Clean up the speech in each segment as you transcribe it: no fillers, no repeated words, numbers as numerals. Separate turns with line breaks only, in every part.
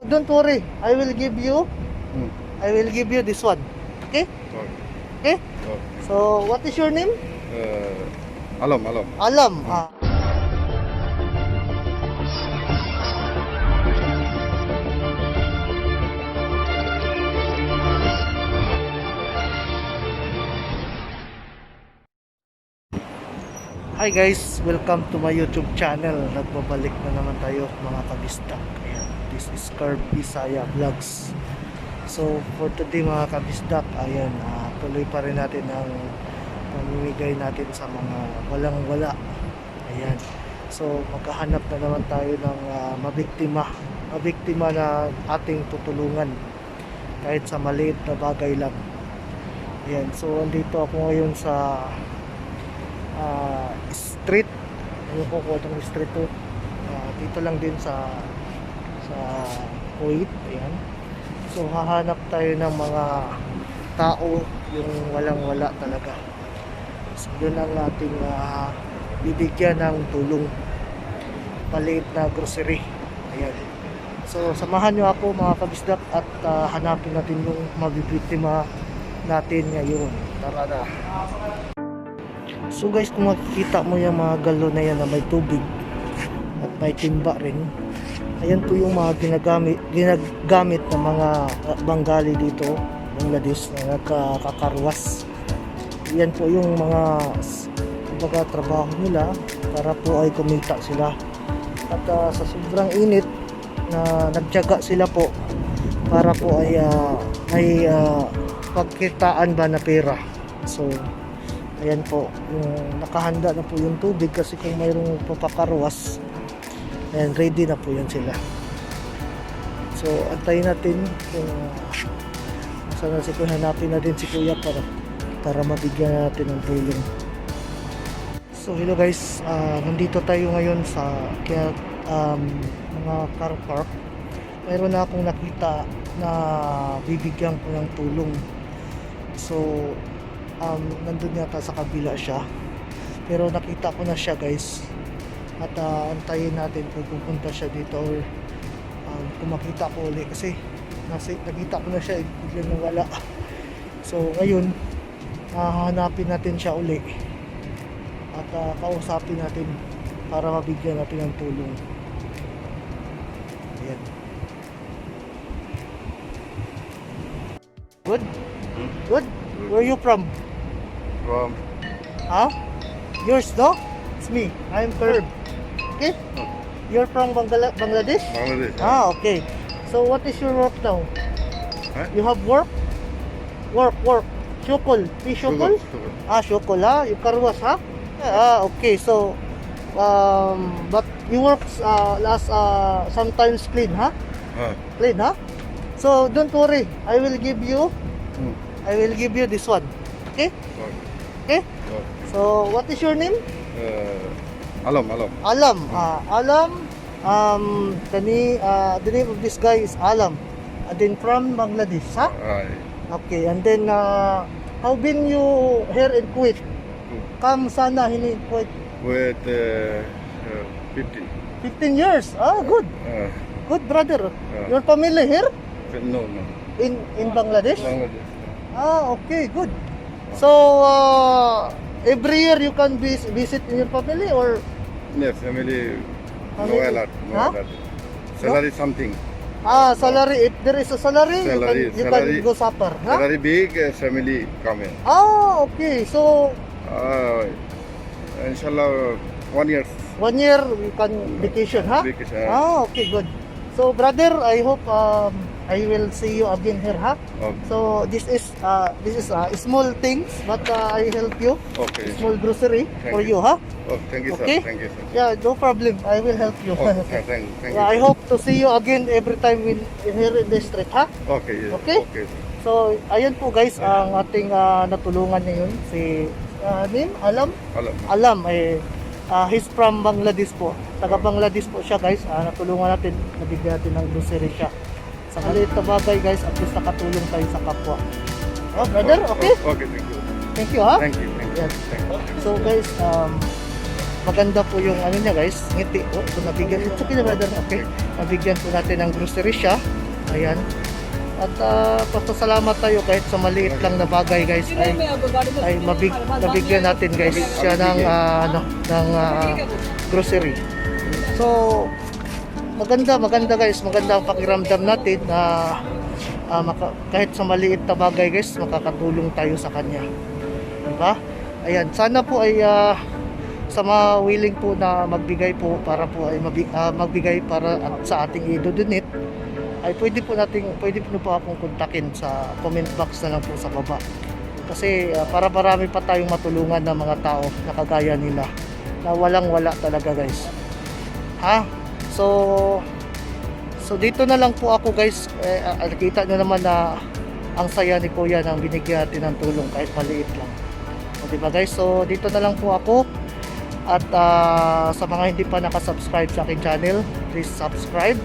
don't worry. I will give you this one. Okay? Okay? So, what is your name?
Alam.
Alam. Hi guys, welcome to my YouTube channel. Nagbabalik na naman tayo mga kabisdak. Ayan, this is Kerv Bisaya Vlogs. So for today mga kabisdak, ayan, tuloy pa rin natin ang pamimigay natin sa mga walang wala. Ayan. So maghahanap na naman tayo ng mabiktima na ating tutulungan kahit sa maliit na bagay lang. Ayan, so andito ako ngayon sa street. Ayun ko itong street to. Dito lang din sa Kuwait. Ayan. So hahanap tayo ng mga tao yung walang wala talaga. So yun ang ating bibigyan ng tulong, maliit na grocery. Ayan. So samahan nyo ako mga kabisdak at hanapin natin yung mabibiktima natin ngayon. Tara na. So guys, kung makikita mo yung mga galon na yan na may tubig at may timba rin, ayan po yung mga ginagamit ng mga Bengali dito, Bangladesh, na nagka-carwash. Yan po yung mga trabaho nila para po ay kumita sila. At sa sobrang init na nagtiyaga sila po para po ay may pagkitaan ba na pera. So ayan po, yung nakahanda na po yung tubig kasi kung mayroong papakarwas, ayan, ready na po yan sila. So antayin natin kung saan na si Kuya, hanapin natin si Kuya para mabigyan natin ng tulong. So hello guys, nandito tayo ngayon sa mga car park. Mayroon na akong nakita na bibigyan ko ng tulong. So nandun yata sa kabila siya, pero nakita ko na siya guys, at antayin natin kung pupunta siya dito or kung makita ko ulit kasi nakita ko na siya, biglang nawala. So ngayon hahanapin natin siya uli at kausapin natin para mabigyan natin ng tulong. Ayan. Good? Where are you from? Yours, no? It's me. I'm Kerv. Okay? You're from Bangladesh?
Bangladesh.
Okay. So what is your work now? You have work? Work. Shukul. Shukul? Shukul, You carwash, okay. So, but you work sometimes clean, Clean, So don't worry. I will give you this one. Okay? Okay? So, what is your name?
Alam.
Alam. The name of this guy is Alam. And then from Bangladesh, Okay, and then how been you here in Kuwait? Kam sana hini Kuwait?
With
15 years. Good. Good, brother. Your family here?
No.
In Bangladesh? Okay, good. So, every year you can visit your family or?
Yes, family. No alert. Salary something.
Salary. If there is a salary, you can go supper.
Salary big, family come in.
Okay. So,
inshallah, 1 year.
1 year you can vacation,
Vacation.
Okay, good. So, brother, I hope I will see you again here,
Okay.
So this is small things, but I help you.
Okay.
Small grocery for you,
Thank you,
Okay?
sir. Thank you, sir.
Yeah, no problem. I will help you.
Thank you.
I hope to see you again every time here in the street,
Okay.
Okay?
Okay.
So, ayan po guys, ang ating natulungan ngayon si name Alam. He's from Bangladesh po. Taga Bangladesh po siya guys. Natulungan natin, nabigyan natin ng grocery siya. Sa maliit na bagay guys, at least nakatulong tayo sa kapwa. Brother, okay?
Okay, thank you.
Thank you,
Thank you.
Yes. So guys, maganda po yung ano niya guys, ngiti. So nabigyan, it's okay na brother, okay? Nabigyan po natin ng grocery siya. Ayan. At pasasalamat tayo kahit sa maliit lang na bagay guys ay nabigyan natin guys siya ng grocery. So maganda guys, maganda ang pakiramdam natin na kahit sa maliit na bagay guys makakatulong tayo sa kanya. Diba? Ayan, sana po ay sa mga willing po na magbigay po para po ay magbigay para sa ating i-donate ay pwede po akong kontakin sa comment box na lang po sa baba. Kasi para marami pa tayong matulungan ng mga tao na kagaya nila na walang-wala talaga guys. Ha? So dito na lang po ako guys. Nakita nyo naman na ang saya ni Kuya nang binigyan natin ng tulong kahit maliit lang. O diba guys? So dito na lang po ako. At sa mga hindi pa nakasubscribe sa aking channel, please subscribe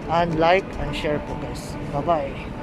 and like and share po guys. Bye bye.